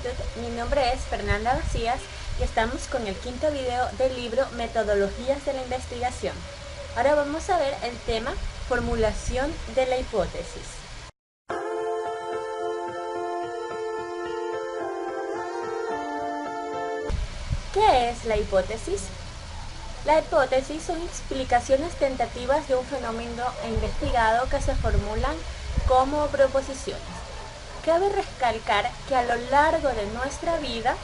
Institute. Mi nombre es Fernanda Macías y estamos con el quinto video del libro Metodologías de la Investigación. Ahora vamos a ver el tema Formulación de la hipótesis. ¿Qué es la hipótesis? La hipótesis son explicaciones tentativas de un fenómeno investigado que se formulan como proposiciones. Cabe recalcar que a lo largo de nuestra vida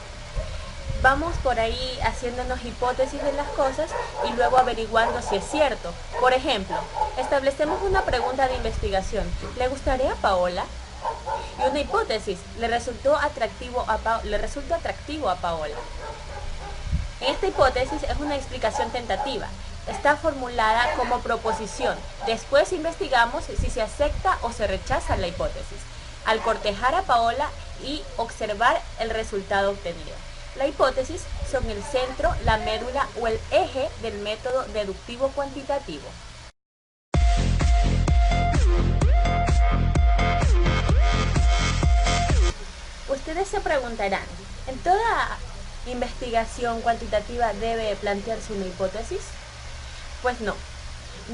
vamos por ahí haciéndonos hipótesis de las cosas y luego averiguando si es cierto. Por ejemplo, establecemos una pregunta de investigación: ¿le gustaría a Paola? Y una hipótesis: ¿le resultó atractivo a Paola? Esta hipótesis es una explicación tentativa. Está formulada como proposición. Después investigamos si se acepta o se rechaza la hipótesis, al cortejar a Paola y observar el resultado obtenido. La hipótesis son el centro, la médula o el eje del método deductivo cuantitativo. Ustedes se preguntarán, ¿en toda investigación cuantitativa debe plantearse una hipótesis? Pues no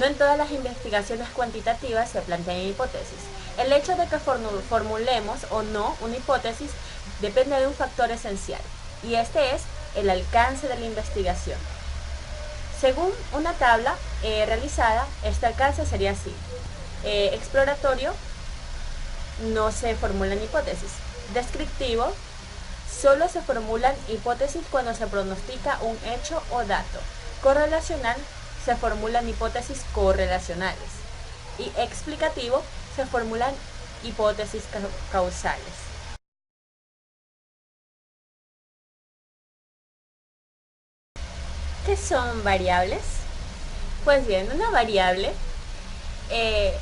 en todas las investigaciones cuantitativas se plantean hipótesis. El hecho de que formulemos o no una hipótesis depende de un factor esencial, y este es el alcance de la investigación. Según una tabla realizada, este alcance sería así: exploratorio, no se formulan hipótesis; descriptivo, solo se formulan hipótesis cuando se pronostica un hecho o dato; correlacional, se formulan hipótesis correlacionales; y explicativo, se formulan hipótesis causales. ¿Qué son variables? Pues bien, una variable es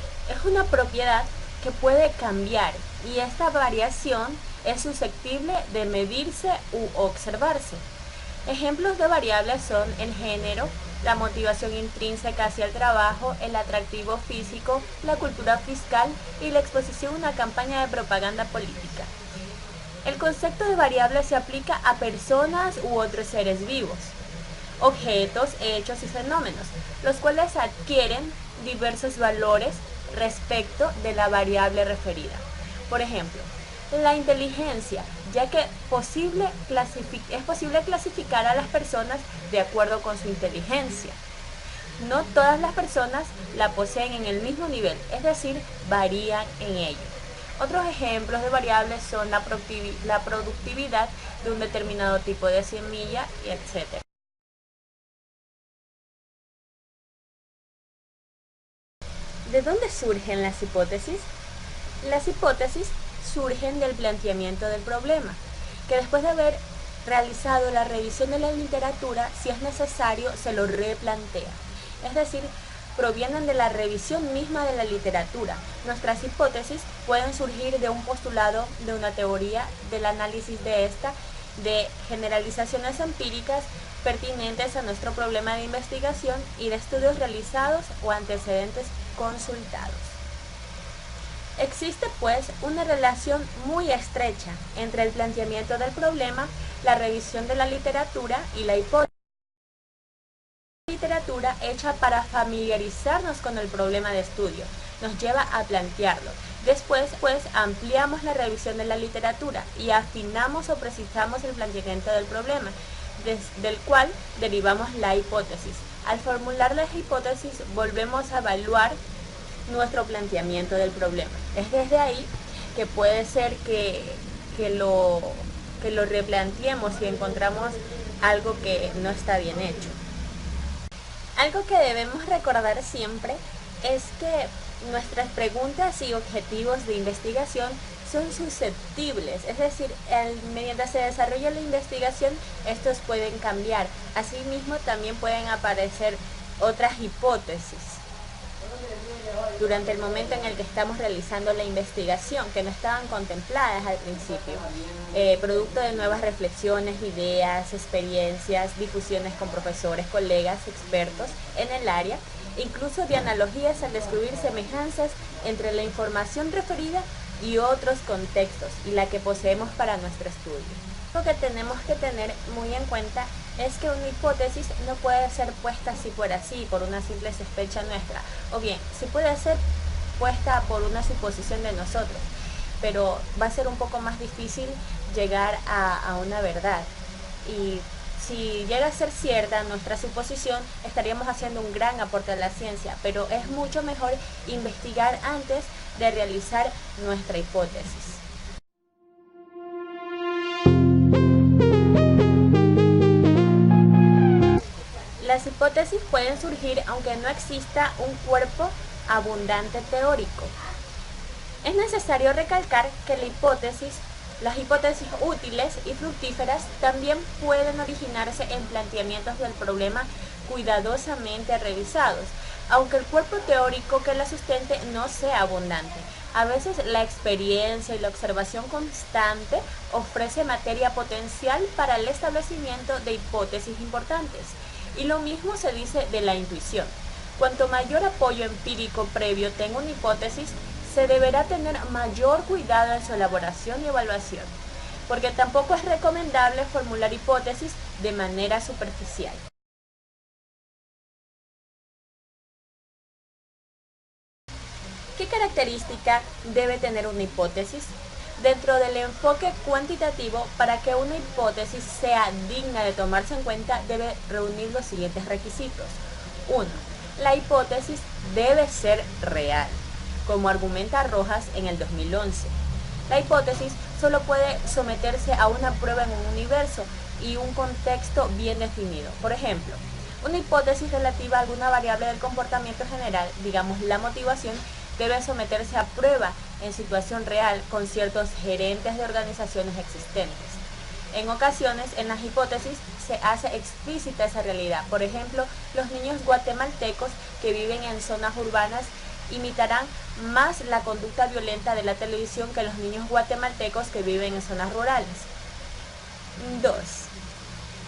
una propiedad que puede cambiar, y esta variación es susceptible de medirse u observarse. Ejemplos de variables son el género, la motivación intrínseca hacia el trabajo, el atractivo físico, la cultura fiscal y la exposición a una campaña de propaganda política. El concepto de variable se aplica a personas u otros seres vivos, objetos, hechos y fenómenos, los cuales adquieren diversos valores respecto de la variable referida. Por ejemplo, la inteligencia, ya que es posible clasificar a las personas de acuerdo con su inteligencia. No todas las personas la poseen en el mismo nivel, es decir, varían en ello. Otros ejemplos de variables son la productividad de un determinado tipo de semilla, etc. ¿De dónde surgen las hipótesis? Las hipótesis surgen del planteamiento del problema, que después de haber realizado la revisión de la literatura, si es necesario, se lo replantea. Es decir, provienen de la revisión misma de la literatura. Nuestras hipótesis pueden surgir de un postulado, de una teoría, del análisis de esta, de generalizaciones empíricas pertinentes a nuestro problema de investigación y de estudios realizados o antecedentes consultados. Existe pues una relación muy estrecha entre el planteamiento del problema, la revisión de la literatura y la hipótesis. La literatura hecha para familiarizarnos con el problema de estudio nos lleva a plantearlo. Después ampliamos la revisión de la literatura y afinamos o precisamos el planteamiento del problema, del cual derivamos la hipótesis. Al formular las hipótesis volvemos a evaluar nuestro planteamiento del problema. Es desde ahí que puede ser que lo replanteemos si encontramos algo que no está bien hecho. Algo que debemos recordar siempre es que nuestras preguntas y objetivos de investigación son susceptibles, es decir, mientras se desarrolla la investigación, estos pueden cambiar. Asimismo, también pueden aparecer otras hipótesis durante el momento en el que estamos realizando la investigación, que no estaban contempladas al principio, producto de nuevas reflexiones, ideas, experiencias, difusiones con profesores, colegas, expertos en el área, incluso de analogías al descubrir semejanzas entre la información referida y otros contextos y la que poseemos para nuestro estudio. Lo que tenemos que tener muy en cuenta es que una hipótesis no puede ser puesta así por así, por una simple sospecha nuestra, o bien, sí puede ser puesta por una suposición de nosotros, pero va a ser un poco más difícil llegar a una verdad. Y si llega a ser cierta nuestra suposición, estaríamos haciendo un gran aporte a la ciencia, pero es mucho mejor investigar antes de realizar nuestra hipótesis. Las hipótesis pueden surgir aunque no exista un cuerpo abundante teórico. Es necesario recalcar que las hipótesis útiles y fructíferas también pueden originarse en planteamientos del problema cuidadosamente revisados, aunque el cuerpo teórico que la sustente no sea abundante. A veces la experiencia y la observación constante ofrece materia potencial para el establecimiento de hipótesis importantes. Y lo mismo se dice de la intuición. Cuanto mayor apoyo empírico previo tenga una hipótesis, se deberá tener mayor cuidado en su elaboración y evaluación, porque tampoco es recomendable formular hipótesis de manera superficial. ¿Qué característica debe tener una hipótesis? Dentro del enfoque cuantitativo, para que una hipótesis sea digna de tomarse en cuenta, debe reunir los siguientes requisitos. 1. La hipótesis debe ser real, como argumenta Rojas en el 2011. La hipótesis solo puede someterse a una prueba en un universo y un contexto bien definido. Por ejemplo, una hipótesis relativa a alguna variable del comportamiento general, digamos la motivación, debe someterse a prueba en situación real con ciertos gerentes de organizaciones existentes. En ocasiones, en las hipótesis se hace explícita esa realidad. Por ejemplo, los niños guatemaltecos que viven en zonas urbanas imitarán más la conducta violenta de la televisión que los niños guatemaltecos que viven en zonas rurales. 2.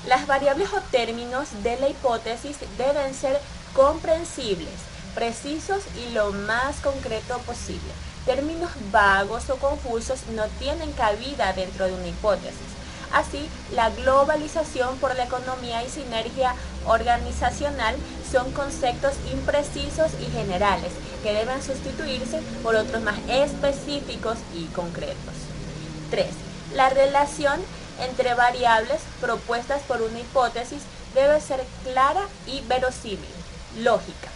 Las variables o términos de la hipótesis deben ser comprensibles, precisos y lo más concreto posible. Términos vagos o confusos no tienen cabida dentro de una hipótesis. Así, la globalización por la economía y sinergia organizacional son conceptos imprecisos y generales que deben sustituirse por otros más específicos y concretos. 3. La relación entre variables propuestas por una hipótesis debe ser clara y verosímil, lógica.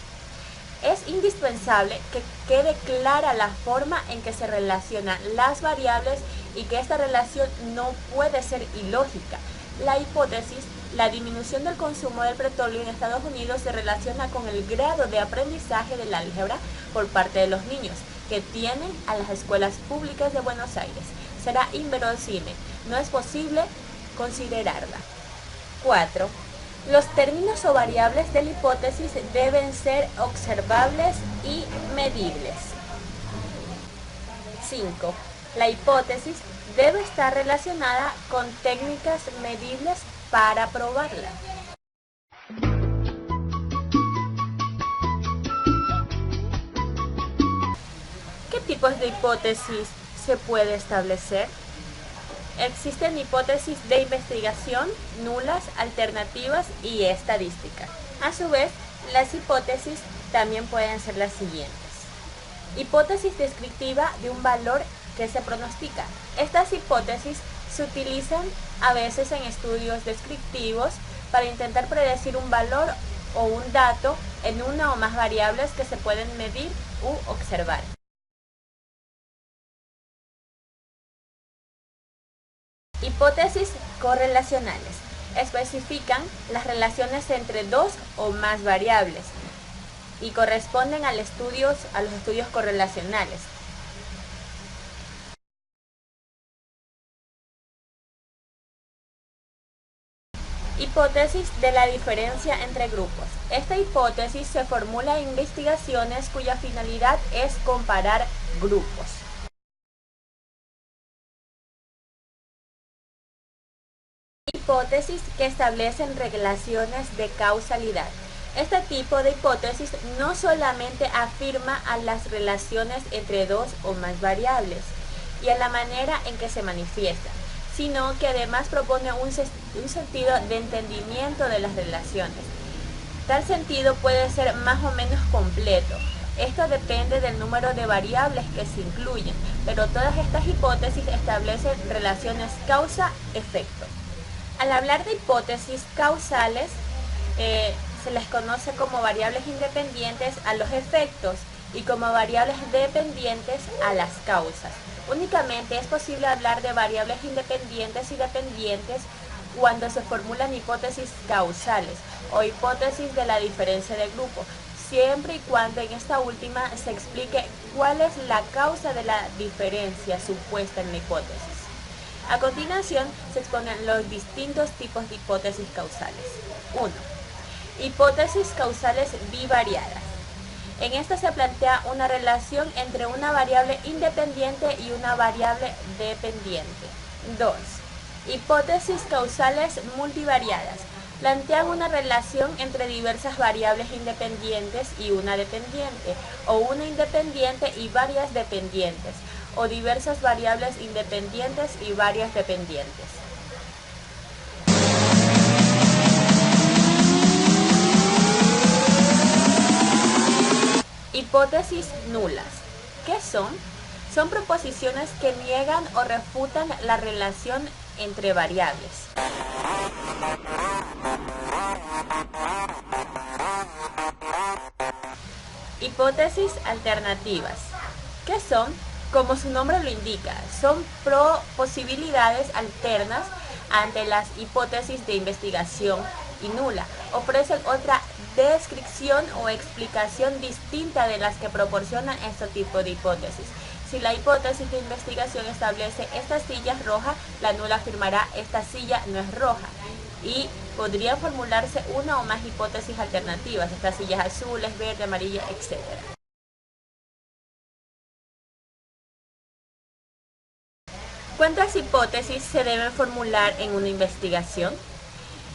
Es indispensable que quede clara la forma en que se relacionan las variables y que esta relación no puede ser ilógica. La hipótesis, la disminución del consumo del petróleo en Estados Unidos se relaciona con el grado de aprendizaje del álgebra por parte de los niños que tienen a las escuelas públicas de Buenos Aires. Será inverosímil, no es posible considerarla. 4. Los términos o variables de la hipótesis deben ser observables y medibles. 5. La hipótesis debe estar relacionada con técnicas medibles para probarla. ¿Qué tipos de hipótesis se puede establecer? Existen hipótesis de investigación, nulas, alternativas y estadística. A su vez, las hipótesis también pueden ser las siguientes. Hipótesis descriptiva de un valor que se pronostica. Estas hipótesis se utilizan a veces en estudios descriptivos para intentar predecir un valor o un dato en una o más variables que se pueden medir u observar. Hipótesis correlacionales. Especifican las relaciones entre dos o más variables y corresponden a los estudios correlacionales. Hipótesis de la diferencia entre grupos. Esta hipótesis se formula en investigaciones cuya finalidad es comparar grupos. Hipótesis que establecen relaciones de causalidad. Este tipo de hipótesis no solamente afirma a las relaciones entre dos o más variables, y en la manera en que se manifiestan, sino que además propone un sentido de entendimiento de las relaciones. Tal sentido puede ser más o menos completo. Esto depende del número de variables que se incluyen, pero todas estas hipótesis establecen relaciones causa-efecto. Al hablar de hipótesis causales, se les conoce como variables independientes a los efectos y como variables dependientes a las causas. Únicamente es posible hablar de variables independientes y dependientes cuando se formulan hipótesis causales o hipótesis de la diferencia de grupo, siempre y cuando en esta última se explique cuál es la causa de la diferencia supuesta en la hipótesis. A continuación se exponen los distintos tipos de hipótesis causales. 1. Hipótesis causales bivariadas. En esta se plantea una relación entre una variable independiente y una variable dependiente. 2. Hipótesis causales multivariadas. Plantean una relación entre diversas variables independientes y una dependiente, o una independiente y varias dependientes, o diversas variables independientes y varias dependientes. Hipótesis nulas. ¿Qué son? Son proposiciones que niegan o refutan la relación entre variables. Hipótesis alternativas. ¿Qué son? Como su nombre lo indica, son posibilidades alternas ante las hipótesis de investigación y nula. Ofrecen otra descripción o explicación distinta de las que proporcionan este tipo de hipótesis. Si la hipótesis de investigación establece esta silla es roja, la nula afirmará esta silla no es roja. Y podrían formularse una o más hipótesis alternativas, esta silla es azul, es verde, amarilla, etc. ¿Cuántas hipótesis se deben formular en una investigación?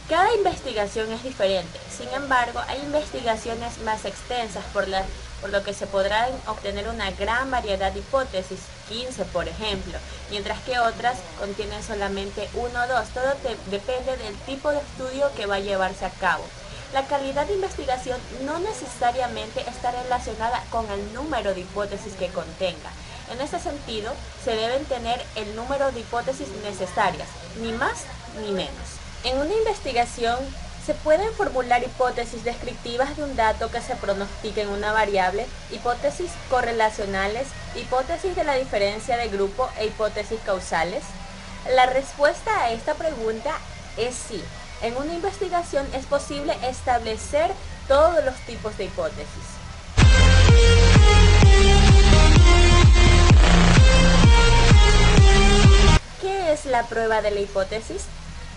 Cada investigación es diferente, sin embargo, hay investigaciones más extensas por lo que se podrán obtener una gran variedad de hipótesis, 15 por ejemplo, mientras que otras contienen solamente 1 o 2, todo depende del tipo de estudio que va a llevarse a cabo. La calidad de investigación no necesariamente está relacionada con el número de hipótesis que contenga. En este sentido, se deben tener el número de hipótesis necesarias, ni más ni menos. En una investigación se pueden formular hipótesis descriptivas de un dato que se pronostica en una variable, hipótesis correlacionales, hipótesis de la diferencia de grupo e hipótesis causales. La respuesta a esta pregunta es sí. En una investigación es posible establecer todos los tipos de hipótesis. ¿Qué es la prueba de la hipótesis?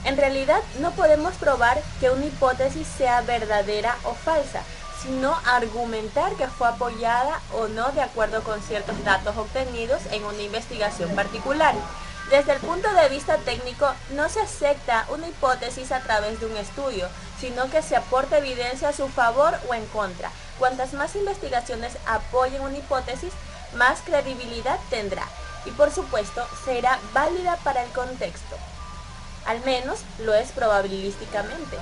En realidad no podemos probar que una hipótesis sea verdadera o falsa, sino argumentar que fue apoyada o no de acuerdo con ciertos datos obtenidos en una investigación particular. Desde el punto de vista técnico, no se acepta una hipótesis a través de un estudio, sino que se aporta evidencia a su favor o en contra. Cuantas más investigaciones apoyen una hipótesis, más credibilidad tendrá y por supuesto será válida para el contexto. Al menos lo es probabilísticamente.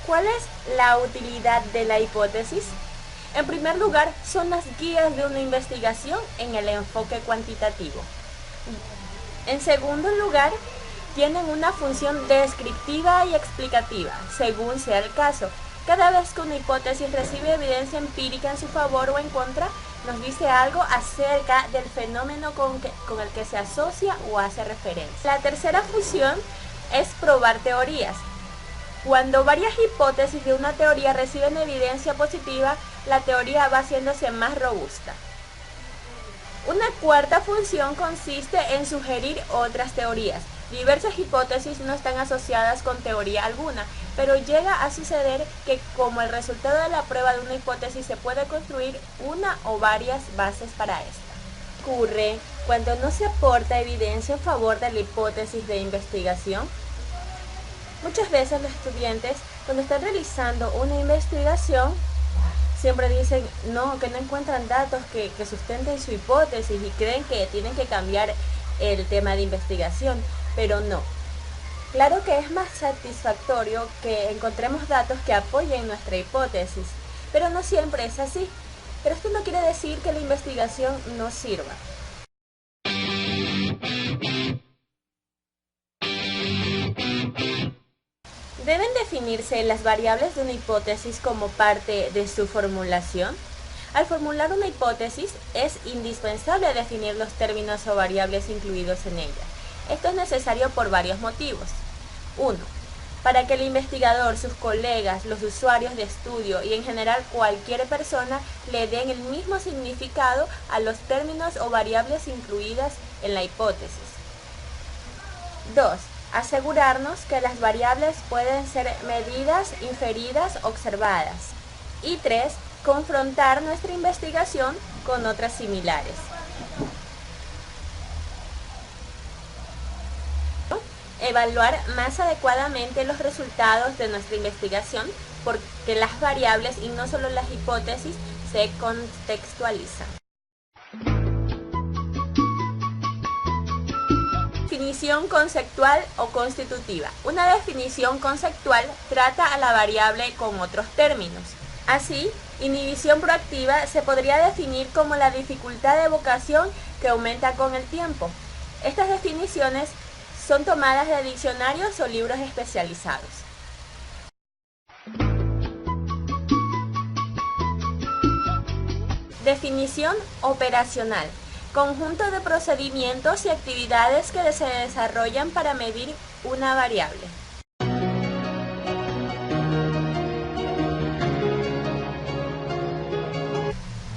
¿Cuál es la utilidad de la hipótesis? En primer lugar, son las guías de una investigación en el enfoque cuantitativo. En segundo lugar, tienen una función descriptiva y explicativa, según sea el caso. Cada vez que una hipótesis recibe evidencia empírica en su favor o en contra, nos dice algo acerca del fenómeno con el que se asocia o hace referencia. La tercera función es probar teorías. Cuando varias hipótesis de una teoría reciben evidencia positiva, la teoría va haciéndose más robusta. Una cuarta función consiste en sugerir otras teorías. Diversas hipótesis no están asociadas con teoría alguna, pero llega a suceder que como el resultado de la prueba de una hipótesis se puede construir una o varias bases para esta. Ocurre cuando no se aporta evidencia en favor de la hipótesis de investigación. Muchas veces los estudiantes, cuando están realizando una investigación, siempre dicen no, que no encuentran datos que sustenten su hipótesis y creen que tienen que cambiar el tema de investigación, pero no. Claro que es más satisfactorio que encontremos datos que apoyen nuestra hipótesis, pero no siempre es así. Pero esto no quiere decir que la investigación no sirva. ¿Deben definirse las variables de una hipótesis como parte de su formulación? Al formular una hipótesis es indispensable definir los términos o variables incluidos en ella. Esto es necesario por varios motivos. 1. Para que el investigador, sus colegas, los usuarios de estudio y en general cualquier persona le den el mismo significado a los términos o variables incluidas en la hipótesis. 2. Asegurarnos que las variables pueden ser medidas, inferidas, observadas. Y 3. Confrontar nuestra investigación con otras similares. Evaluar más adecuadamente los resultados de nuestra investigación porque las variables y no solo las hipótesis se contextualizan. Definición conceptual o constitutiva. Una definición conceptual trata a la variable con otros términos. Así, inhibición proactiva se podría definir como la dificultad de evocación que aumenta con el tiempo. Estas definiciones son tomadas de diccionarios o libros especializados. Definición operacional. Conjunto de procedimientos y actividades que se desarrollan para medir una variable.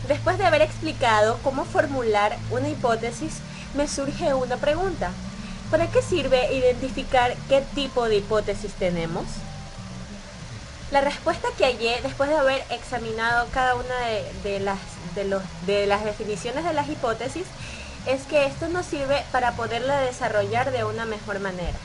Después de haber explicado cómo formular una hipótesis, me surge una pregunta. ¿Para qué sirve identificar qué tipo de hipótesis tenemos? La respuesta que hallé después de haber examinado cada una de las definiciones de las hipótesis es que esto nos sirve para poderla desarrollar de una mejor manera.